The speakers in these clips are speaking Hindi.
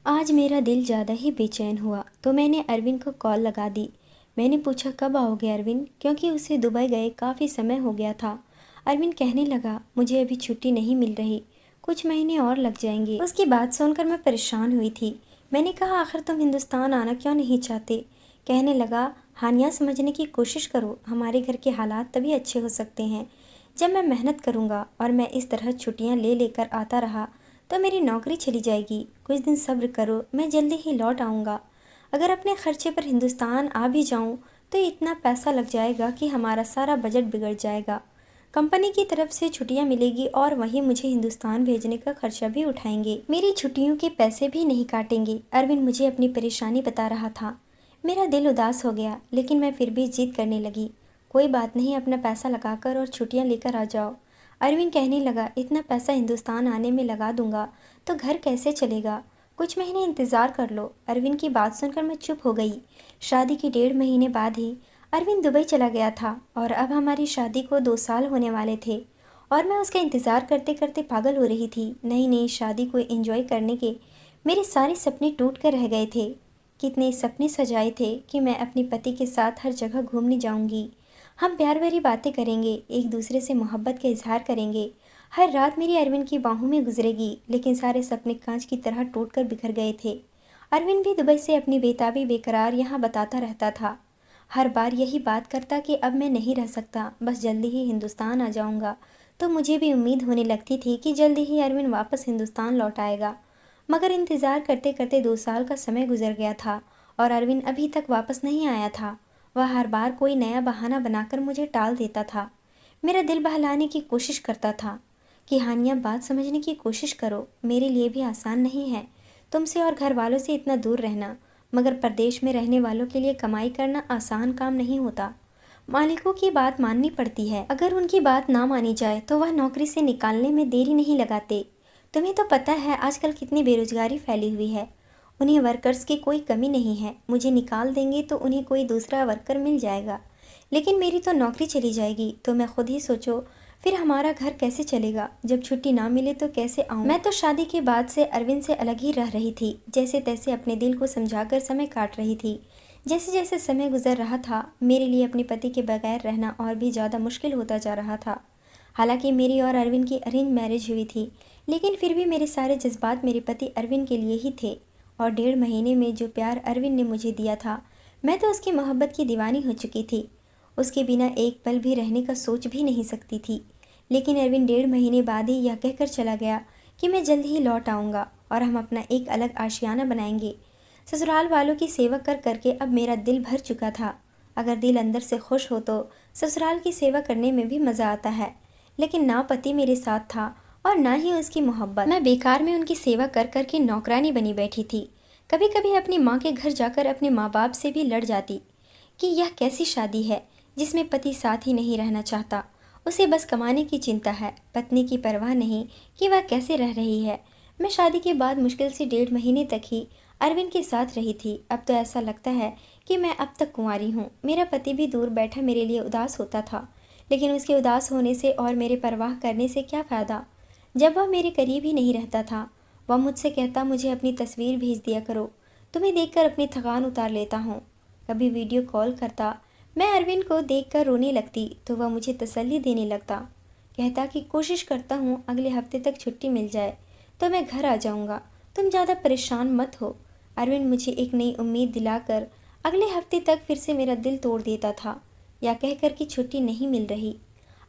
आज मेरा दिल ज़्यादा ही बेचैन हुआ तो मैंने अरविंद को कॉल लगा दी। मैंने पूछा कब आओगे अरविंद, क्योंकि उसे दुबई गए काफ़ी समय हो गया था। अरविंद कहने लगा मुझे अभी छुट्टी नहीं मिल रही, कुछ महीने और लग जाएंगे। उसकी बात सुनकर मैं परेशान हुई थी। मैंने कहा आखिर तुम हिंदुस्तान आना क्यों नहीं चाहते। कहने लगा हानिया समझने की कोशिश करो, हमारे घर के हालात तभी अच्छे हो सकते हैं जब मैं मेहनत करूँगा, और मैं इस तरह छुट्टियाँ ले लेकर आता रहा तो मेरी नौकरी चली जाएगी। कुछ दिन सब्र करो, मैं जल्दी ही लौट आऊँगा। अगर अपने खर्चे पर हिंदुस्तान आ भी जाऊँ तो इतना पैसा लग जाएगा कि हमारा सारा बजट बिगड़ जाएगा। कंपनी की तरफ से छुट्टियाँ मिलेगी और वही मुझे हिंदुस्तान भेजने का खर्चा भी उठाएंगे, मेरी छुट्टियों के पैसे भी नहीं काटेंगे। अरविंद मुझे अपनी परेशानी बता रहा था। मेरा दिल उदास हो गया, लेकिन मैं फिर भी जिद करने लगी। कोई बात नहीं, अपना पैसा लगाकर और छुट्टियाँ लेकर आ जाओ। अरविंद कहने लगा इतना पैसा हिंदुस्तान आने में लगा दूंगा तो घर कैसे चलेगा, कुछ महीने इंतज़ार कर लो। अरविंद की बात सुनकर मैं चुप हो गई। शादी के 1.5 महीने बाद ही अरविंद दुबई चला गया था और अब हमारी शादी को 2 साल होने वाले थे और मैं उसका इंतज़ार करते करते पागल हो रही थी। नई नई शादी को एंजॉय करने के मेरे सारे सपने टूट कर रह गए थे। कितने सपने सजाए थे कि मैं अपने पति के साथ हर जगह घूमने जाऊंगी, हम प्यार भरी बातें करेंगे, एक दूसरे से मोहब्बत का इजहार करेंगे। हर रात मेरी अरविंद की बाहों में गुजरेगी, लेकिन सारे सपने कांच की तरह टूटकर बिखर गए थे। अरविंद भी दुबई से अपनी बेताबी बेकरार यहाँ बताता रहता था। हर बार यही बात करता कि अब मैं नहीं रह सकता, बस जल्दी ही हिंदुस्तान आ जाऊंगा। तो मुझे भी उम्मीद होने लगती थी कि जल्दी ही अरविंद वापस हिंदुस्तान लौट आएगा। मगर इंतज़ार करते करते 2 साल का समय गुजर गया था और अरविंद अभी तक वापस नहीं आया था। वह हर बार कोई नया बहाना बनाकर मुझे टाल देता था। मेरा दिल बहलाने की कोशिश करता था कि हानिया बात समझने की कोशिश करो, मेरे लिए भी आसान नहीं है तुमसे और घर वालों से इतना दूर रहना। मगर परदेश में रहने वालों के लिए कमाई करना आसान काम नहीं होता। मालिकों की बात माननी पड़ती है, अगर उनकी बात ना मानी जाए तो वह नौकरी से निकालने में देरी नहीं लगाते। तुम्हें तो पता है आजकल कितनी बेरोजगारी फैली हुई है। उन्हें वर्कर्स की कोई कमी नहीं है, मुझे निकाल देंगे तो उन्हें कोई दूसरा वर्कर मिल जाएगा, लेकिन मेरी तो नौकरी चली जाएगी। तो मैं खुद ही सोचो फिर हमारा घर कैसे चलेगा, जब छुट्टी ना मिले तो कैसे आऊँ। मैं तो शादी के बाद से अरविंद से अलग ही रह रही थी, जैसे तैसे अपने दिल को समझाकर समय काट रही थी। जैसे जैसे समय गुजर रहा था मेरे लिए अपने पति के बगैर रहना और भी ज़्यादा मुश्किल होता जा रहा था। हालांकि मेरी और अरविंद की अरेंज मैरिज हुई थी, लेकिन फिर भी मेरे सारे जज्बात मेरे पति अरविंद के लिए ही थे। और 1.5 महीने में जो प्यार अरविंद ने मुझे दिया था, मैं तो उसकी मोहब्बत की दीवानी हो चुकी थी। उसके बिना एक पल भी रहने का सोच भी नहीं सकती थी। लेकिन अरविंद 1.5 महीने बाद ही यह कहकर चला गया कि मैं जल्द ही लौट आऊँगा और हम अपना एक अलग आशियाना बनाएंगे। ससुराल वालों की सेवा कर करके अब मेरा दिल भर चुका था। अगर दिल अंदर से खुश हो तो ससुराल की सेवा करने में भी मज़ा आता है, लेकिन ना पति मेरे साथ था और ना ही उसकी मोहब्बत। मैं बेकार में उनकी सेवा कर कर के नौकरानी बनी बैठी थी। कभी कभी अपनी माँ के घर जाकर अपने माँ बाप से भी लड़ जाती कि यह कैसी शादी है जिसमें पति साथ ही नहीं रहना चाहता, उसे बस कमाने की चिंता है, पत्नी की परवाह नहीं कि वह कैसे रह रही है। मैं शादी के बाद मुश्किल से 1.5 महीने तक ही अरविंद के साथ रही थी। अब तो ऐसा लगता है कि मैं अब तक कुंवारी हूँ। मेरा पति भी दूर बैठा मेरे लिए उदास होता था, लेकिन उसके उदास होने से और मेरे परवाह करने से क्या फ़ायदा जब वह मेरे करीब ही नहीं रहता था। वह मुझसे कहता मुझे अपनी तस्वीर भेज दिया करो, तुम्हें देखकर अपनी थकान उतार लेता हूँ। कभी वीडियो कॉल करता, मैं अरविंद को देखकर रोने लगती तो वह मुझे तसल्ली देने लगता। कहता कि कोशिश करता हूँ अगले हफ्ते तक छुट्टी मिल जाए तो मैं घर आ जाऊँगा, तुम ज़्यादा परेशान मत हो। अरविंद मुझे एक नई उम्मीद दिलाकर अगले हफ्ते तक फिर से मेरा दिल तोड़ देता था, या कहकर कि छुट्टी नहीं मिल रही।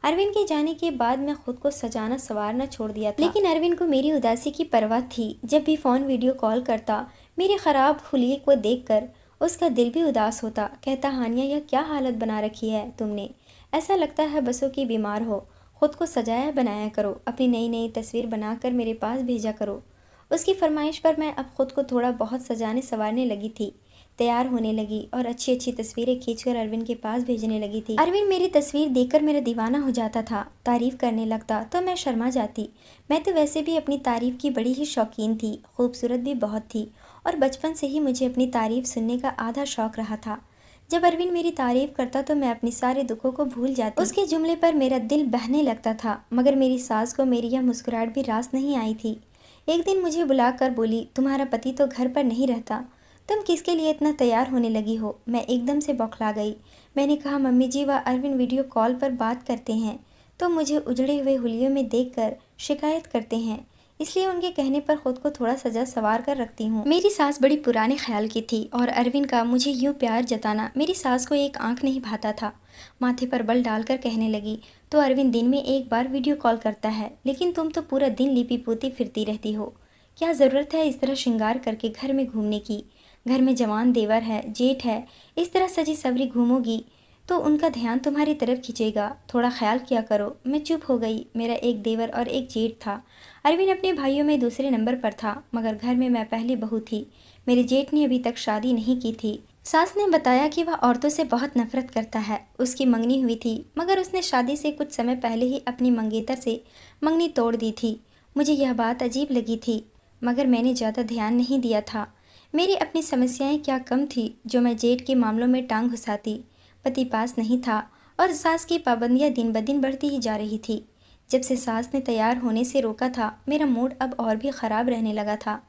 अरविंद के जाने के बाद मैं खुद को सजाना संवारना छोड़ दिया था, लेकिन अरविंद को मेरी उदासी की परवाह थी। जब भी फ़ोन वीडियो कॉल करता मेरे ख़राब हुलिये को देखकर उसका दिल भी उदास होता। कहता हानिया यह क्या हालत बना रखी है तुमने, ऐसा लगता है बसों की बीमार हो, खुद को सजाया बनाया करो, अपनी नई नई तस्वीर बनाकर मेरे पास भेजा करो। उसकी फरमाइश पर मैं अब खुद को थोड़ा बहुत सजाने संवारने लगी थी, तैयार होने लगी और अच्छी अच्छी तस्वीरें खींचकर अरविंद के पास भेजने लगी थी। अरविंद मेरी तस्वीर देखकर मेरा दीवाना हो जाता था, तारीफ करने लगता तो मैं शर्मा जाती। मैं तो वैसे भी अपनी तारीफ की बड़ी ही शौकीन थी, खूबसूरत भी बहुत थी और बचपन से ही मुझे अपनी तारीफ सुनने का आधा शौक रहा था। जब अरविंद मेरी तारीफ करता तो मैं अपने सारे दुखों को भूल जाती। उसके जुमले पर मेरा दिल बहने लगता था, मगर मेरी सास को मेरी यह मुस्कुराहट भी रास नहीं आई थी। एक दिन मुझे बुलाकर बोली, तुम्हारा पति तो घर पर नहीं रहता, तुम किसके लिए इतना तैयार होने लगी हो। मैं एकदम से बौखला गई। मैंने कहा, मम्मी जी वह अरविंद वीडियो कॉल पर बात करते हैं तो मुझे उजड़े हुए हुलियों में देखकर शिकायत करते हैं, इसलिए उनके कहने पर खुद को थोड़ा सजा सवार कर रखती हूँ। मेरी सास बड़ी पुराने ख्याल की थी और अरविंद का मुझे यूँ प्यार जताना मेरी सास को एक आंख नहीं भाता था। माथे पर बल डालकर कहने लगी, तो अरविंद दिन में एक बार वीडियो कॉल करता है, लेकिन तुम तो पूरा दिन लिपी पोती फिरती रहती हो। क्या ज़रूरत है इस तरह श्रृंगार करके घर में घूमने की। घर में जवान देवर है, जेठ है, इस तरह सजी सवरी घूमोगी तो उनका ध्यान तुम्हारी तरफ खींचेगा। थोड़ा ख्याल किया करो। मैं चुप हो गई। मेरा एक देवर और एक जेठ था। अरविंद अपने भाइयों में दूसरे नंबर पर था, मगर घर में मैं पहली बहू थी। मेरे जेठ ने अभी तक शादी नहीं की थी। सास ने बताया कि वह औरतों से बहुत नफरत करता है। उसकी मंगनी हुई थी, मगर उसने शादी से कुछ समय पहले ही अपनी मंगेतर से मंगनी तोड़ दी थी। मुझे यह बात अजीब लगी थी, मगर मैंने ज़्यादा ध्यान नहीं दिया था। मेरी अपनी समस्याएं क्या कम थी जो मैं जेठ के मामलों में टांग घुसाती। पति पास नहीं था और सास की पाबंदियां दिन ब दिन बढ़ती ही जा रही थी। जब से सास ने तैयार होने से रोका था, मेरा मूड अब और भी ख़राब रहने लगा था।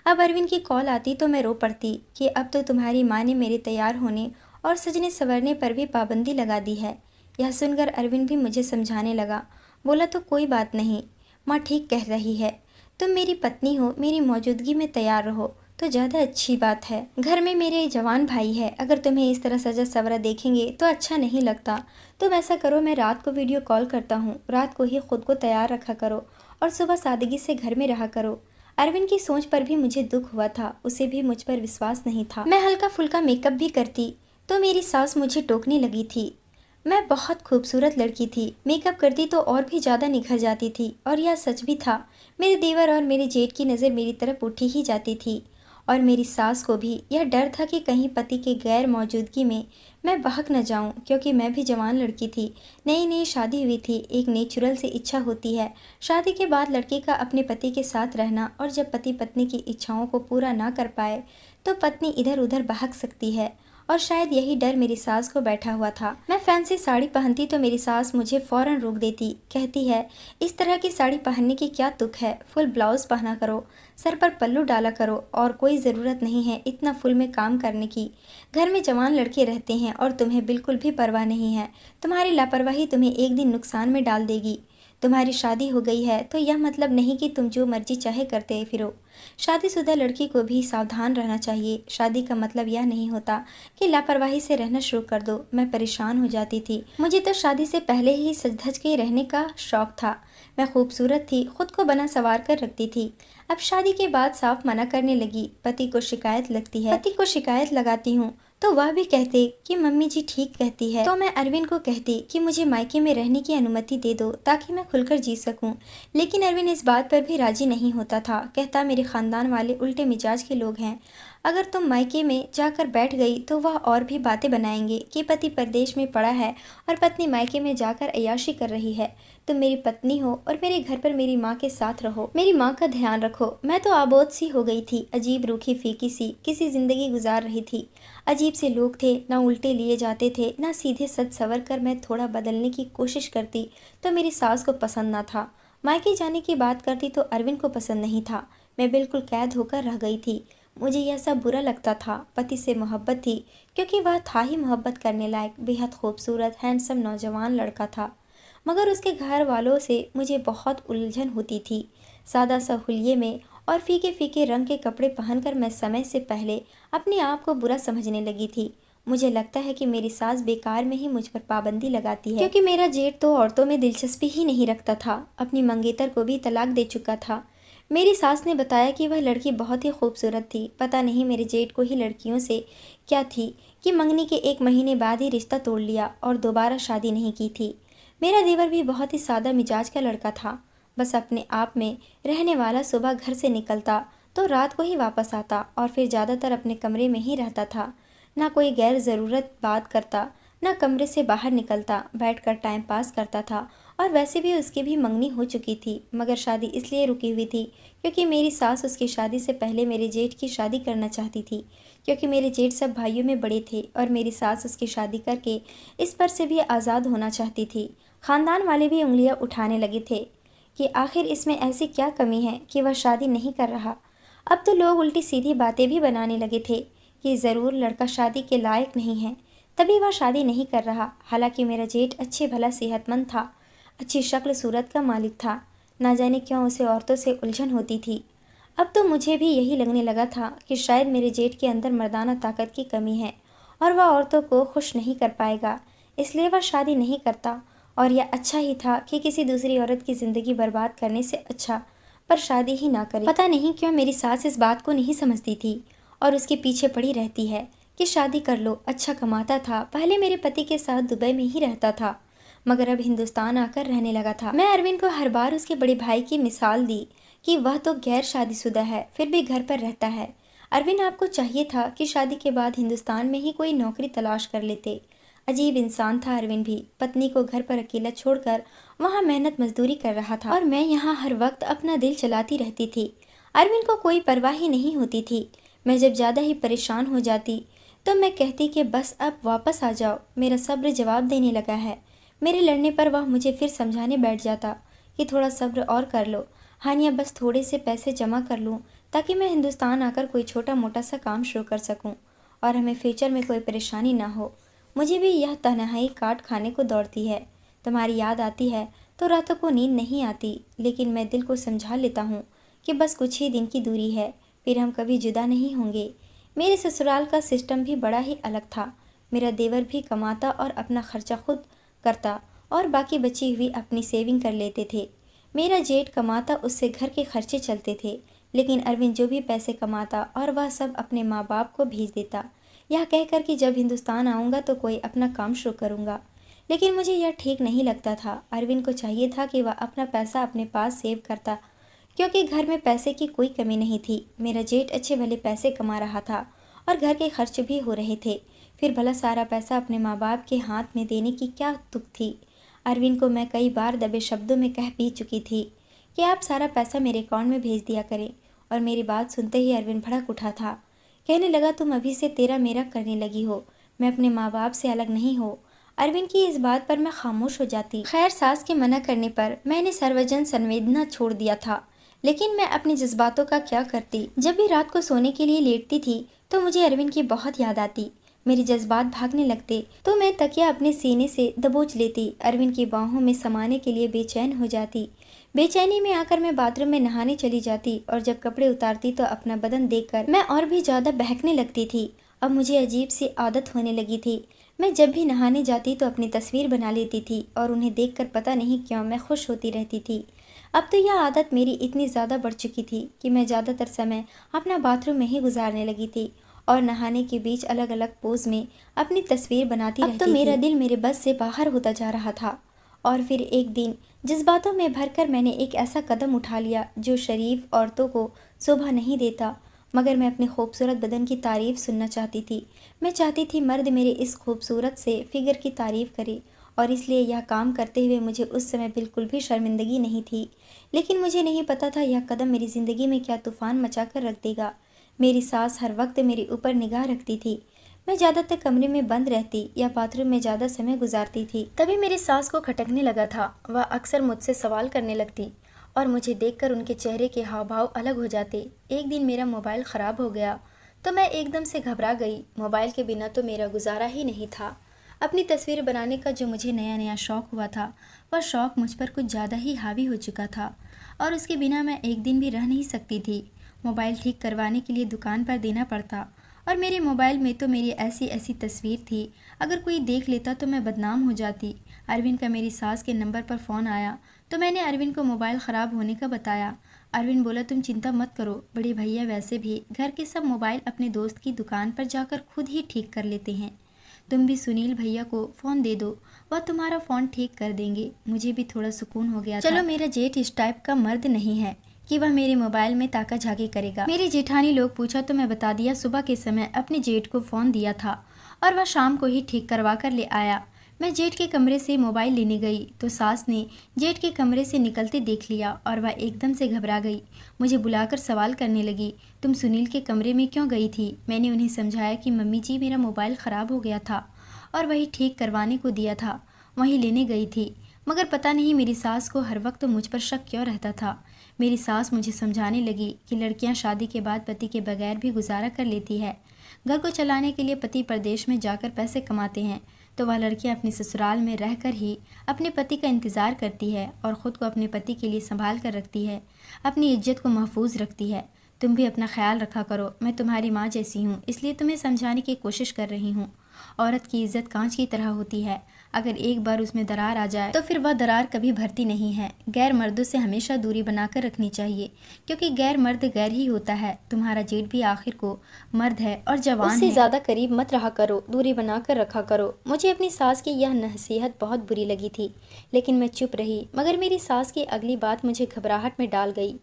अब अरविंद की कॉल आती तो मैं रो पड़ती कि अब तो तुम्हारी माँ ने मेरे तैयार होने और सजने संवरने पर भी पाबंदी लगा दी है। यह सुनकर अरविंद भी मुझे समझाने लगा। बोला, तो कोई बात नहीं, माँ ठीक कह रही है, तुम मेरी पत्नी हो, मेरी मौजूदगी में तैयार रहो तो ज़्यादा अच्छी बात है। घर में मेरे जवान भाई है, अगर तुम्हें इस तरह सजा सवरा देखेंगे तो अच्छा नहीं लगता। तुम ऐसा करो, मैं रात को वीडियो कॉल करता हूँ, रात को ही खुद को तैयार रखा करो और सुबह सादगी से घर में रहा करो। अरविंद की सोच पर भी मुझे दुख हुआ था, उसे भी मुझ पर विश्वास नहीं था। मैं हल्का फुल्का मेकअप भी करती तो मेरी सास मुझे टोकने लगी थी। मैं बहुत खूबसूरत लड़की थी, मेकअप करती तो और भी ज़्यादा निखर जाती थी। और यह सच भी था। मेरे देवर और मेरे जेठ की नज़र मेरी तरफ उठी ही जाती थी और मेरी सास को भी यह डर था कि कहीं पति के गैर मौजूदगी में मैं बहक न जाऊं, क्योंकि मैं भी जवान लड़की थी, नई नई शादी हुई थी। एक नेचुरल सी इच्छा होती है शादी के बाद लड़की का अपने पति के साथ रहना, और जब पति पत्नी की इच्छाओं को पूरा ना कर पाए तो पत्नी इधर उधर बहक सकती है। और शायद यही डर मेरी सास को बैठा हुआ था। मैं फैंसी साड़ी पहनती तो मेरी सास मुझे फौरन रोक देती। कहती है, इस तरह की साड़ी पहनने की क्या तुक है, फुल ब्लाउज पहना करो, सर पर पल्लू डाला करो, और कोई ज़रूरत नहीं है इतना फुल में काम करने की। घर में जवान लड़के रहते हैं और तुम्हें बिल्कुल भी परवाह नहीं है। तुम्हारी लापरवाही तुम्हें एक दिन नुकसान में डाल देगी। तुम्हारी शादी हो गई है तो यह मतलब नहीं कि तुम जो मर्जी चाहे करते फिरो। शादीशुदा लड़की को भी सावधान रहना चाहिए। शादी का मतलब यह नहीं होता कि लापरवाही से रहना शुरू कर दो। मैं परेशान हो जाती थी। मुझे तो शादी से पहले ही सज धज के रहने का शौक था। मैं खूबसूरत थी, खुद को बना सवार कर रखती थी। अब शादी के बाद साफ मना करने लगी। पति को शिकायत लगती है, पति को शिकायत लगाती हूँ तो वह भी कहते कि मम्मी जी ठीक कहती है। तो मैं अरविंद को कहती कि मुझे मायके में रहने की अनुमति दे दो ताकि मैं खुलकर जी सकूं। लेकिन अरविंद इस बात पर भी राजी नहीं होता था। कहता, मेरे खानदान वाले उल्टे मिजाज के लोग हैं, अगर तुम मायके में जाकर बैठ गई तो वह और भी बातें बनाएंगे कि पति परदेश में पड़ा है और पत्नी मायके में जाकर अय्याशी कर रही है। तुम मेरी पत्नी हो और मेरे घर पर मेरी माँ के साथ रहो, मेरी माँ का ध्यान रखो। मैं तो आबोद सी हो गई थी, अजीब रूखी फीकी सी किसी जिंदगी गुजार रही थी। अजीब से लोग थे, ना उल्टे लिए जाते थे ना सीधे। सच सवर कर मैं थोड़ा बदलने की कोशिश करती तो मेरी सास को पसंद ना था। मायके जाने की बात करती तो अरविंद को पसंद नहीं था। मैं बिल्कुल कैद होकर रह गई थी। मुझे यह सब बुरा लगता था। पति से मोहब्बत थी क्योंकि वह था ही मोहब्बत करने लायक, बेहद खूबसूरत हैंडसम नौजवान लड़का था। मगर उसके घर वालों से मुझे बहुत उलझन होती थी। सादा सा हुलिये में और फीके फीके रंग के कपड़े पहनकर मैं समय से पहले अपने आप को बुरा समझने लगी थी। मुझे लगता है कि मेरी सास बेकार में ही मुझ पर पाबंदी लगाती है, क्योंकि मेरा जेठ तो औरतों में दिलचस्पी ही नहीं रखता था। अपनी मंगेतर को भी तलाक दे चुका था। मेरी सास ने बताया कि वह लड़की बहुत ही खूबसूरत थी। पता नहीं मेरे जेठ को ही लड़कियों से क्या थी कि मंगनी के 1 महीने बाद ही रिश्ता तोड़ लिया और दोबारा शादी नहीं की थी। मेरा देवर भी बहुत ही सादा मिजाज का लड़का था, बस अपने आप में रहने वाला। सुबह घर से निकलता तो रात को ही वापस आता और फिर ज़्यादातर अपने कमरे में ही रहता था। ना कोई गैर ज़रूरत बात करता, ना कमरे से बाहर निकलता, बैठकर टाइम पास करता था। और वैसे भी उसकी भी मंगनी हो चुकी थी, मगर शादी इसलिए रुकी हुई थी क्योंकि मेरी सास उसकी शादी से पहले मेरे जेठ की शादी करना चाहती थी, क्योंकि मेरे जेठ सब भाइयों में बड़े थे और मेरी सास उसकी शादी करके इस पर से भी आज़ाद होना चाहती थी। ख़ानदान वाले भी उंगलियां उठाने लगे थे कि आखिर इसमें ऐसी क्या कमी है कि वह शादी नहीं कर रहा। अब तो लोग उल्टी सीधी बातें भी बनाने लगे थे कि ज़रूर लड़का शादी के लायक नहीं है, तभी वह शादी नहीं कर रहा। हालांकि मेरा जेठ अच्छे भला सेहतमंद था, अच्छी शक्ल सूरत का मालिक था। ना जाने क्यों उसे औरतों से उलझन होती थी। अब तो मुझे भी यही लगने लगा था कि शायद मेरे जेठ के अंदर मर्दाना ताकत की कमी है और वह औरतों को खुश नहीं कर पाएगा, इसलिए वह शादी नहीं करता। और यह अच्छा ही था कि किसी दूसरी औरत की ज़िंदगी बर्बाद करने से अच्छा पर शादी ही ना करे। पता नहीं क्यों मेरी सास इस बात को नहीं समझती थी और उसके पीछे पड़ी रहती है कि शादी कर लो, अच्छा कमाता था, पहले मेरे पति के साथ दुबई में ही रहता था मगर अब हिंदुस्तान आकर रहने लगा था। मैं अरविंद को हर बार उसके बड़े भाई की मिसाल दी कि वह तो गैर शादीशुदा है फिर भी घर पर रहता है। अरविंद, आपको चाहिए था कि शादी के बाद हिंदुस्तान में ही कोई नौकरी तलाश कर लेते। अजीब इंसान था अरविंद भी, पत्नी को घर पर अकेला छोड़कर वहाँ मेहनत मजदूरी कर रहा था और मैं यहाँ हर वक्त अपना दिल चलाती रहती थी। अरविंद को कोई परवाह ही नहीं होती थी। मैं जब ज़्यादा ही परेशान हो जाती तो मैं कहती कि बस अब वापस आ जाओ, मेरा सब्र जवाब देने लगा है। मेरे लड़ने पर वह मुझे फिर समझाने बैठ जाता कि थोड़ा सब्र और कर लो हानिया, बस थोड़े से पैसे जमा कर लूँ ताकि मैं हिंदुस्तान आकर कोई छोटा मोटा सा काम शुरू कर सकूँ और हमें फ्यूचर में कोई परेशानी ना हो। मुझे भी यह तन्हाई काट खाने को दौड़ती है। तुम्हारी याद आती है तो रातों को नींद नहीं आती, लेकिन मैं दिल को समझा लेता हूँ कि बस कुछ ही दिन की दूरी है, फिर हम कभी जुदा नहीं होंगे। मेरे ससुराल का सिस्टम भी बड़ा ही अलग था। मेरा देवर भी कमाता और अपना खर्चा खुद करता और बाकी बची हुई अपनी सेविंग कर लेते थे। मेरा जेठ कमाता, उससे घर के खर्चे चलते थे, लेकिन अरविंद जो भी पैसे कमाता और वह सब अपने माँ बाप को भेज देता, यह कहकर कि जब हिंदुस्तान आऊँगा तो कोई अपना काम शुरू करूँगा। लेकिन मुझे यह ठीक नहीं लगता था। अरविंद को चाहिए था कि वह अपना पैसा अपने पास सेव करता, क्योंकि घर में पैसे की कोई कमी नहीं थी। मेरा जेठ अच्छे भले पैसे कमा रहा था और घर के खर्च भी हो रहे थे, फिर भला सारा पैसा अपने माँ बाप के हाथ में देने की क्या तुक थी। अरविंद को मैं कई बार दबे शब्दों में कह भी चुकी थी कि आप सारा पैसा मेरे अकाउंट में भेज दिया करें, और मेरी बात सुनते ही अरविंद भड़क उठा था। कहने लगा, तुम अभी से तेरा मेरा करने लगी हो, मैं अपने माँ बाप से अलग नहीं हो। अरविंद की इस बात पर मैं खामोश हो जाती। खैर, सास के मना करने पर मैंने सर्वजन संवेदना छोड़ दिया था, लेकिन मैं अपने जज्बातों का क्या करती। जब भी रात को सोने के लिए लेटती थी तो मुझे अरविंद की बहुत याद आती। मेरे जज्बात भागने लगते तो मैं तकिया अपने सीने से दबोच लेती, अरविंद की बाहों में समाने के लिए बेचैन हो जाती। बेचैनी में आकर मैं बाथरूम में नहाने चली जाती और जब कपड़े उतारती तो अपना बदन देखकर मैं और भी ज़्यादा बहकने लगती थी। अब मुझे अजीब सी आदत होने लगी थी। मैं जब भी नहाने जाती तो अपनी तस्वीर बना लेती थी और उन्हें देखकर पता नहीं क्यों मैं खुश होती रहती थी। अब तो यह आदत मेरी इतनी ज़्यादा बढ़ चुकी थी कि मैं ज़्यादातर समय अपना बाथरूम में ही गुजारने लगी थी और नहाने के बीच अलग अलग पोज में अपनी तस्वीर बनाती रहती थी। अब तो मेरा दिल मेरे बस से बाहर होता जा रहा था और फिर एक दिन जज्बातों में भरकर मैंने एक ऐसा कदम उठा लिया जो शरीफ औरतों को शोभा नहीं देता, मगर मैं अपने खूबसूरत बदन की तारीफ सुनना चाहती थी। मैं चाहती थी मर्द मेरे इस खूबसूरत से फिगर की तारीफ करे और इसलिए यह काम करते हुए मुझे उस समय बिल्कुल भी शर्मिंदगी नहीं थी। लेकिन मुझे नहीं पता था यह कदम मेरी ज़िंदगी में क्या तूफान मचा कर रख देगा। मेरी सास हर वक्त मेरे ऊपर निगाह रखती थी। मैं ज़्यादातर कमरे में बंद रहती या बाथरूम में ज़्यादा समय गुजारती थी। तभी मेरी सास को खटकने लगा था। वह अक्सर मुझसे सवाल करने लगती और मुझे देखकर उनके चेहरे के हाव भाव अलग हो जाते। एक दिन मेरा मोबाइल ख़राब हो गया तो मैं एकदम से घबरा गई। मोबाइल के बिना तो मेरा गुजारा ही नहीं था। अपनी तस्वीर बनाने का जो मुझे नया नया शौक़ हुआ था, वह शौक़ मुझ पर कुछ ज़्यादा ही हावी हो चुका था और उसके बिना मैं एक दिन भी रह नहीं सकती थी। मोबाइल ठीक करवाने के लिए दुकान पर देना पड़ता और मेरे मोबाइल में तो मेरी ऐसी ऐसी तस्वीर थी, अगर कोई देख लेता तो मैं बदनाम हो जाती। अरविंद का मेरी सास के नंबर पर फ़ोन आया तो मैंने अरविंद को मोबाइल ख़राब होने का बताया। अरविंद बोला, तुम चिंता मत करो, बड़े भैया वैसे भी घर के सब मोबाइल अपने दोस्त की दुकान पर जाकर खुद ही ठीक कर लेते हैं। तुम भी सुनील भैया को फ़ोन दे दो, वह तुम्हारा फ़ोन ठीक कर देंगे। मुझे भी थोड़ा सुकून हो गया। चलो, मेरा जेठ इस टाइप का मर्द नहीं है कि वह मेरे मोबाइल में ताका झाकी करेगा। मेरी जेठानी लोग पूछा तो मैं बता दिया सुबह के समय अपने जेठ को फ़ोन दिया था और वह शाम को ही ठीक करवा कर ले आया। मैं जेठ के कमरे से मोबाइल लेने गई तो सास ने जेठ के कमरे से निकलते देख लिया और वह एकदम से घबरा गई। मुझे बुलाकर सवाल करने लगी, तुम सुनील के कमरे में क्यों गई थी? मैंने उन्हें समझाया कि मम्मी जी, मेरा मोबाइल ख़राब हो गया था और वही ठीक करवाने को दिया था, वहीं लेने गई थी। मगर पता नहीं मेरी सास को हर वक्त मुझ पर शक क्यों रहता था। मेरी सास मुझे समझाने लगी कि लड़कियां शादी के बाद पति के बगैर भी गुजारा कर लेती है। घर को चलाने के लिए पति प्रदेश में जाकर पैसे कमाते हैं तो वह लड़कियां अपने ससुराल में रहकर ही अपने पति का इंतज़ार करती है और ख़ुद को अपने पति के लिए संभाल कर रखती है, अपनी इज्जत को महफूज रखती है। तुम भी अपना ख्याल रखा करो। मैं तुम्हारी माँ जैसी हूँ, इसलिए तुम्हें समझाने की कोशिश कर रही हूँ। औरत की इज्जत कांच की तरह होती है, अगर एक बार उसमें दरार आ जाए तो फिर वह दरार कभी भरती नहीं है। गैर मर्दों से हमेशा दूरी बनाकर रखनी चाहिए, क्योंकि गैर मर्द गैर ही होता है। तुम्हारा जेठ भी आखिर को मर्द है और जवान है। उससे ज़्यादा करीब मत रहा करो, दूरी बनाकर रखा करो। मुझे अपनी सास की यह नसीहत बहुत बुरी लगी थी, लेकिन मैं चुप रही। मगर मेरी सास की अगली बात मुझे घबराहट में डाल गई।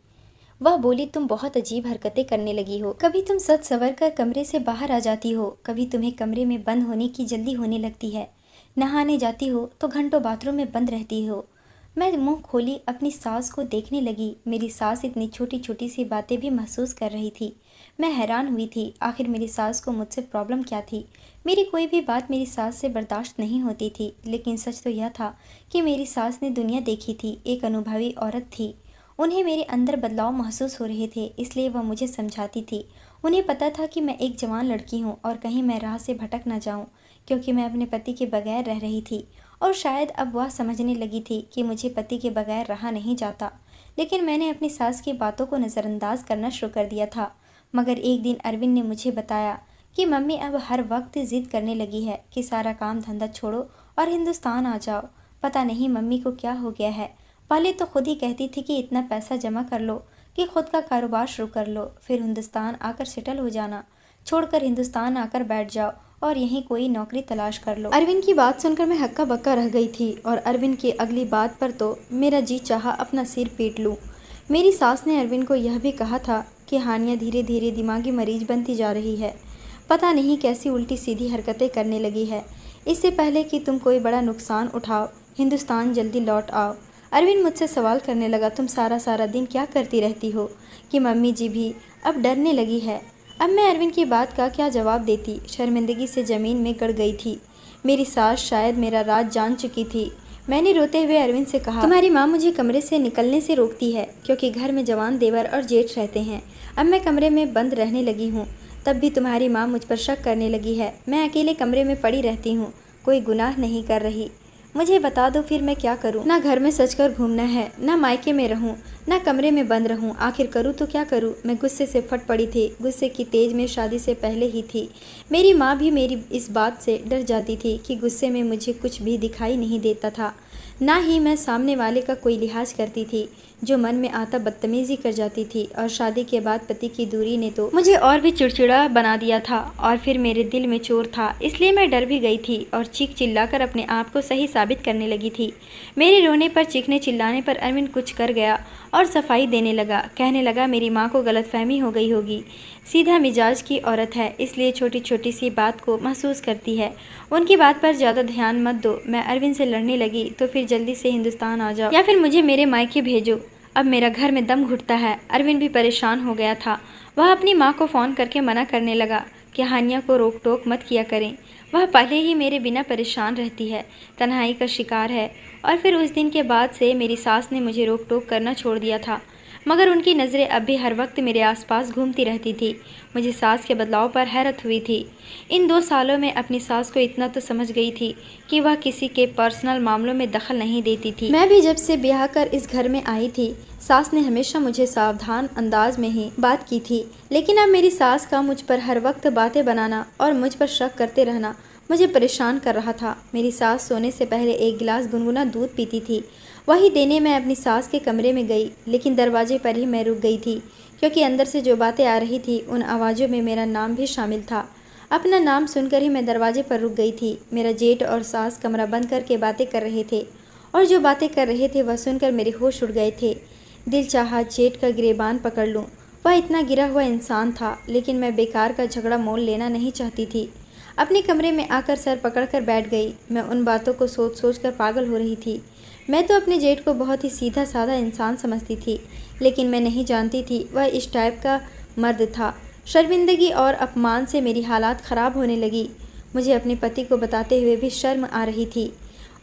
वह बोली, तुम बहुत अजीब हरकतें करने लगी हो। कभी तुम सज सवर कर कमरे से बाहर आ जाती हो, कभी तुम्हें कमरे में बंद होने की जल्दी होने लगती है। नहाने जाती हो तो घंटों बाथरूम में बंद रहती हो। मैं मुंह खोली अपनी सास को देखने लगी। मेरी सास इतनी छोटी छोटी सी बातें भी महसूस कर रही थी। मैं हैरान हुई थी, आखिर मेरी सास को मुझसे प्रॉब्लम क्या थी। मेरी कोई भी बात मेरी सास से बर्दाश्त नहीं होती थी, लेकिन सच तो यह था कि मेरी सास ने दुनिया देखी थी, एक अनुभवी औरत थी। उन्हें मेरे अंदर बदलाव महसूस हो रहे थे, इसलिए वह मुझे समझाती थी। उन्हें पता था कि मैं एक जवान लड़की हूँ और कहीं मैं राह से भटक न जाऊँ, क्योंकि मैं अपने पति के बगैर रह रही थी। और शायद अब वह समझने लगी थी कि मुझे पति के बगैर रहा नहीं जाता। लेकिन मैंने अपनी सास की बातों को नज़रअंदाज करना शुरू कर दिया था। मगर एक दिन अरविंद ने मुझे बताया कि मम्मी अब हर वक्त ज़िद करने लगी है कि सारा काम धंधा छोड़ो और हिंदुस्तान आ जाओ। पता नहीं मम्मी को क्या हो गया है। पहले तो खुद ही कहती थी कि इतना पैसा जमा कर लो कि खुद का कारोबार शुरू कर लो, फिर हिंदुस्तान आकर सेटल हो जाना, छोड़कर हिंदुस्तान आकर बैठ जाओ और यहीं कोई नौकरी तलाश कर लो। अरविंद की बात सुनकर मैं हक्का बक्का रह गई थी और अरविंद की अगली बात पर तो मेरा जी चाहा अपना सिर पीट लूँ। मेरी सास ने अरविंद को यह भी कहा था कि हानिया धीरे धीरे दिमागी मरीज बनती जा रही है। पता नहीं कैसी उल्टी सीधी हरकतें करने लगी है। इससे पहले कि तुम कोई बड़ा नुकसान उठाओ, हिंदुस्तान जल्दी लौट आओ। अरविंद मुझसे सवाल करने लगा, तुम सारा सारा दिन क्या करती रहती हो कि मम्मी जी भी अब डरने लगी है। अब मैं अरविंद की बात का क्या जवाब देती। शर्मिंदगी से ज़मीन में गड़ गई थी। मेरी सास शायद मेरा राज जान चुकी थी। मैंने रोते हुए अरविंद से कहा, तुम्हारी माँ मुझे कमरे से निकलने से रोकती है, क्योंकि घर में जवान देवर और जेठ रहते हैं। अब मैं कमरे में बंद रहने लगी हूँ, तब भी तुम्हारी माँ मुझ पर शक करने लगी है। मैं अकेले कमरे में पड़ी रहती हूँ, कोई गुनाह नहीं कर रही। मुझे बता दो फिर मैं क्या करूं? ना घर में सच कर घूमना है, ना मायके में रहूं, ना कमरे में बंद रहूं। आखिर करूं तो क्या करूं? मैं गुस्से से फट पड़ी थी। गुस्से की तेज में शादी से पहले ही थी। मेरी माँ भी मेरी इस बात से डर जाती थी कि गुस्से में मुझे कुछ भी दिखाई नहीं देता था, ना ही मैं सामने वाले का कोई लिहाज करती थी। जो मन में आता बदतमीज़ी कर जाती थी। और शादी के बाद पति की दूरी ने तो मुझे और भी चिड़चिड़ा बना दिया था। और फिर मेरे दिल में चोर था, इसलिए मैं डर भी गई थी और चीख चिल्लाकर अपने आप को सही साबित करने लगी थी। मेरे रोने पर, चीखने चिल्लाने पर अरविंद कुछ कर गया और सफाई देने लगा। कहने लगा, मेरी माँ को गलतफहमी हो गई होगी। सीधा मिजाज की औरत है, इसलिए छोटी छोटी सी बात को महसूस करती है। उनकी बात पर ज़्यादा ध्यान मत दो। मैं अरविंद से लड़ने लगी, तो फिर जल्दी से हिंदुस्तान आ जाओ या फिर मुझे मेरे मायके भेजो। अब मेरा घर में दम घुटता है। अरविंद भी परेशान हो गया था। वह अपनी माँ को फ़ोन करके मना करने लगा कि हानिया को रोक टोक मत किया करें। वह पहले ही मेरे बिना परेशान रहती है, तन्हाई का शिकार है। और फिर उस दिन के बाद से मेरी सास ने मुझे रोक टोक करना छोड़ दिया था, मगर उनकी नज़रें अब भी हर वक्त मेरे आसपास घूमती रहती थी। मुझे सास के बदलाव पर हैरत हुई थी। इन 2 सालों में अपनी सास को इतना तो समझ गई थी कि वह किसी के पर्सनल मामलों में दखल नहीं देती थी। मैं भी जब से ब्याह कर इस घर में आई थी, सास ने हमेशा मुझे सावधान अंदाज में ही बात की थी। लेकिन अब मेरी सास का मुझ पर हर वक्त बातें बनाना और मुझ पर शक करते रहना मुझे परेशान कर रहा था। मेरी सास सोने से पहले 1 गिलास गुनगुना दूध पीती थी। वही देने मैं अपनी सास के कमरे में गई, लेकिन दरवाजे पर ही मैं रुक गई थी, क्योंकि अंदर से जो बातें आ रही थी उन आवाज़ों में मेरा नाम भी शामिल था। अपना नाम सुनकर ही मैं दरवाजे पर रुक गई थी। मेरा जेठ और सास कमरा बंद करके बातें कर रहे थे, और जो बातें कर रहे थे वह सुनकर मेरे होश उड़ गए थे। दिल चाहा जेठ का गिरेबान पकड़ लूँ। वह इतना गिरा हुआ इंसान था, लेकिन मैं बेकार का झगड़ा मोल लेना नहीं चाहती थी। अपने कमरे में आकर सर पकड़कर बैठ गई। मैं उन बातों को सोच सोच कर पागल हो रही थी। मैं तो अपने जेठ को बहुत ही सीधा साधा इंसान समझती थी, लेकिन मैं नहीं जानती थी वह इस टाइप का मर्द था। शर्मिंदगी और अपमान से मेरी हालात ख़राब होने लगी। मुझे अपने पति को बताते हुए भी शर्म आ रही थी।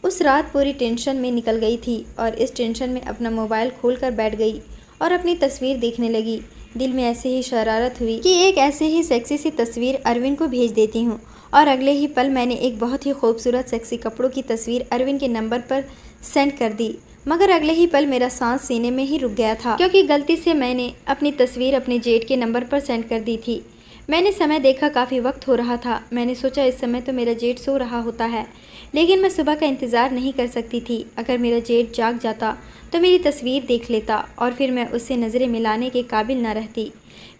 उस रात पूरी टेंशन में निकल गई थी और इस टेंशन में अपना मोबाइल खोलकर बैठ गई और अपनी तस्वीर देखने लगी। दिल में ऐसे ही शरारत हुई कि एक ऐसे ही सेक्सी सी तस्वीर अरविंद को भेज देती हूँ, और अगले ही पल मैंने एक बहुत ही खूबसूरत सेक्सी कपड़ों की तस्वीर अरविंद के नंबर पर सेंड कर दी। मगर अगले ही पल मेरा सांस सीने में ही रुक गया था, क्योंकि गलती से मैंने अपनी तस्वीर अपने जेठ के नंबर पर सेंड कर दी थी। मैंने समय देखा, काफ़ी वक्त हो रहा था। मैंने सोचा इस समय तो मेरा जेठ सो रहा होता है, लेकिन मैं सुबह का इंतज़ार नहीं कर सकती थी। अगर मेरा जेठ जाग जाता तो मेरी तस्वीर देख लेता और फिर मैं उससे नज़रें मिलाने के काबिल न रहती।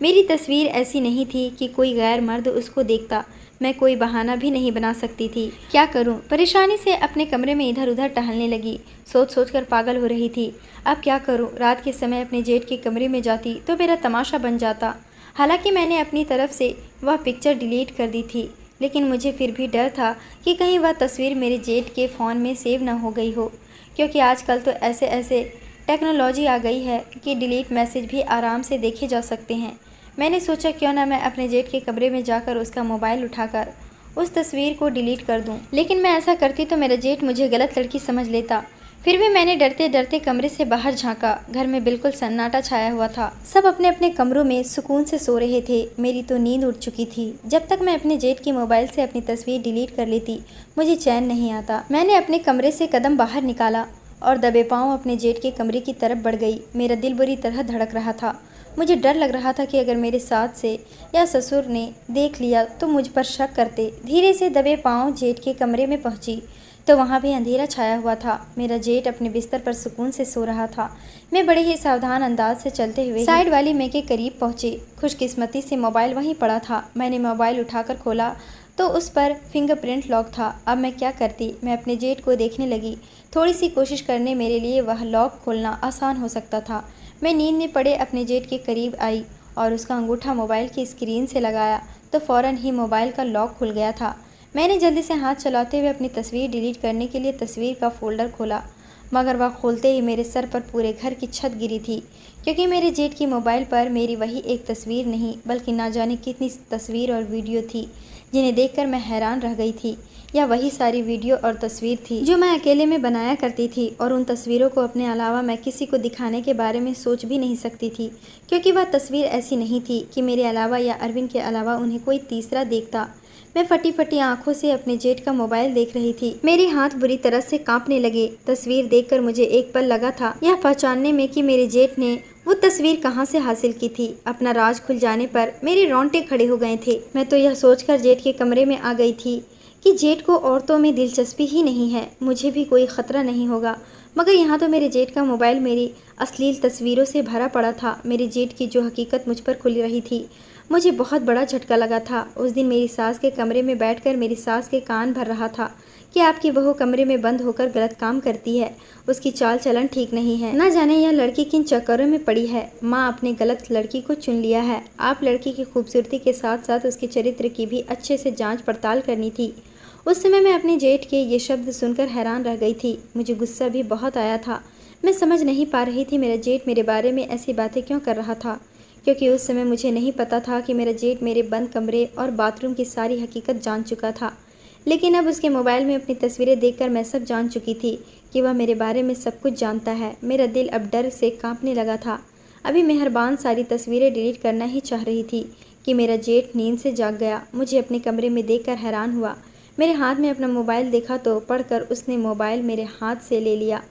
मेरी तस्वीर ऐसी नहीं थी कि कोई गैर मर्द उसको देखता। मैं कोई बहाना भी नहीं बना सकती थी। क्या करूं? परेशानी से अपने कमरे में इधर उधर टहलने लगी। सोच सोच कर पागल हो रही थी। अब क्या करूं? रात के समय अपने जेठ के कमरे में जाती तो मेरा तमाशा बन जाता। हालांकि मैंने अपनी तरफ से वह पिक्चर डिलीट कर दी थी, लेकिन मुझे फिर भी डर था कि कहीं वह तस्वीर मेरे जेठ के फ़ोन में सेव न हो गई हो, क्योंकि आजकल तो ऐसे ऐसे टेक्नोलॉजी आ गई है कि डिलीट मैसेज भी आराम से देखे जा सकते हैं। मैंने सोचा क्यों ना मैं अपने जेठ के कमरे में जाकर उसका मोबाइल उठाकर उस तस्वीर को डिलीट कर दूं। लेकिन मैं ऐसा करती तो मेरा जेठ मुझे गलत लड़की समझ लेता। फिर भी मैंने डरते डरते कमरे से बाहर झांका। घर में बिल्कुल सन्नाटा छाया हुआ था। सब अपने अपने कमरों में सुकून से सो रहे थे। मेरी तो नींद उड़ चुकी थी। जब तक मैं अपने जेठ की मोबाइल से अपनी तस्वीर डिलीट कर लेती, मुझे चैन नहीं आता। मैंने अपने कमरे से कदम बाहर निकाला और दबे पांव अपने जेठ के कमरे की तरफ बढ़ गई। मेरा दिल बुरी तरह धड़क रहा था। मुझे डर लग रहा था कि अगर मेरे सास से या ससुर ने देख लिया तो मुझ पर शक करते। धीरे से दबे पांव जेठ के कमरे में पहुंची तो वहां भी अंधेरा छाया हुआ था। मेरा जेठ अपने बिस्तर पर सुकून से सो रहा था। मैं बड़े ही सावधान अंदाज से चलते हुए साइड वाली मेज के करीब पहुंची। खुशकिस्मती से मोबाइल वहीं पड़ा था। मैंने मोबाइल उठाकर खोला तो उस पर फिंगरप्रिंट लॉक था। अब मैं क्या करती? मैं अपने जेठ को देखने लगी। थोड़ी सी कोशिश करने मेरे लिए वह लॉक खोलना आसान हो सकता था। मैं नींद में पड़े अपने जेठ के करीब आई और उसका अंगूठा मोबाइल की स्क्रीन से लगाया तो फ़ौरन ही मोबाइल का लॉक खुल गया था। मैंने जल्दी से हाथ चलाते हुए अपनी तस्वीर डिलीट करने के लिए तस्वीर का फ़ोल्डर खोला, मगर वह खोलते ही मेरे सर पर पूरे घर की छत गिरी थी, क्योंकि मेरे जेठ की मोबाइल पर मेरी वही एक तस्वीर नहीं बल्कि ना जाने कितनी तस्वीर और वीडियो थी, जिन्हें देखकर मैं हैरान रह गई थी। यह वही सारी वीडियो और तस्वीर थी जो मैं अकेले में बनाया करती थी, और उन तस्वीरों को अपने अलावा मैं किसी को दिखाने के बारे में सोच भी नहीं सकती थी, क्योंकि वह तस्वीर ऐसी नहीं थी कि मेरे अलावा या अरविंद के अलावा उन्हें कोई तीसरा देखता। मैं फटी फटी आंखों से अपने जेठ का मोबाइल देख रही थी। मेरे हाथ बुरी तरह से कांपने लगे। तस्वीर देखकर मुझे एक पल लगा था यह पहचानने में कि मेरे जेठ ने वो तस्वीर कहाँ से हासिल की थी। अपना राज खुल जाने पर मेरे रोंगटे खड़े हो गए थे। मैं तो यह सोचकर जेठ के कमरे में आ गई थी कि जेठ को औरतों में दिलचस्पी ही नहीं है, मुझे भी कोई खतरा नहीं होगा। मगर यहाँ तो मेरे जेठ का मोबाइल मेरी अश्लील तस्वीरों से भरा पड़ा था। मेरे जेठ की जो हकीकत मुझ पर खुल रही थी, मुझे बहुत बड़ा झटका लगा था। उस दिन मेरी सास के कमरे में बैठकर मेरी सास के कान भर रहा था कि आपकी बहू कमरे में बंद होकर गलत काम करती है, उसकी चाल चलन ठीक नहीं है, ना जाने यह लड़की किन चक्करों में पड़ी है। माँ अपने गलत लड़की को चुन लिया है। आप लड़की की खूबसूरती के साथ साथ उसके चरित्र की भी अच्छे से जांच पड़ताल करनी थी। उस समय मैं अपने जेठ के ये शब्द सुनकर हैरान रह गई थी। मुझे गुस्सा भी बहुत आया था। मैं समझ नहीं पा रही थी मेरा जेठ मेरे बारे में ऐसी बातें क्यों कर रहा था, क्योंकि उस समय मुझे नहीं पता था कि मेरा जेठ मेरे बंद कमरे और बाथरूम की सारी हकीकत जान चुका था। लेकिन अब उसके मोबाइल में अपनी तस्वीरें देखकर मैं सब जान चुकी थी कि वह मेरे बारे में सब कुछ जानता है। मेरा दिल अब डर से कांपने लगा था। अभी मेहरबान सारी तस्वीरें डिलीट करना ही चाह रही थी कि मेरा जेठ नींद से जाग गया। मुझे अपने कमरे में देखकर हैरान हुआ। मेरे हाथ में अपना मोबाइल देखा तो पढ़कर उसने मोबाइल मेरे हाथ से ले लिया।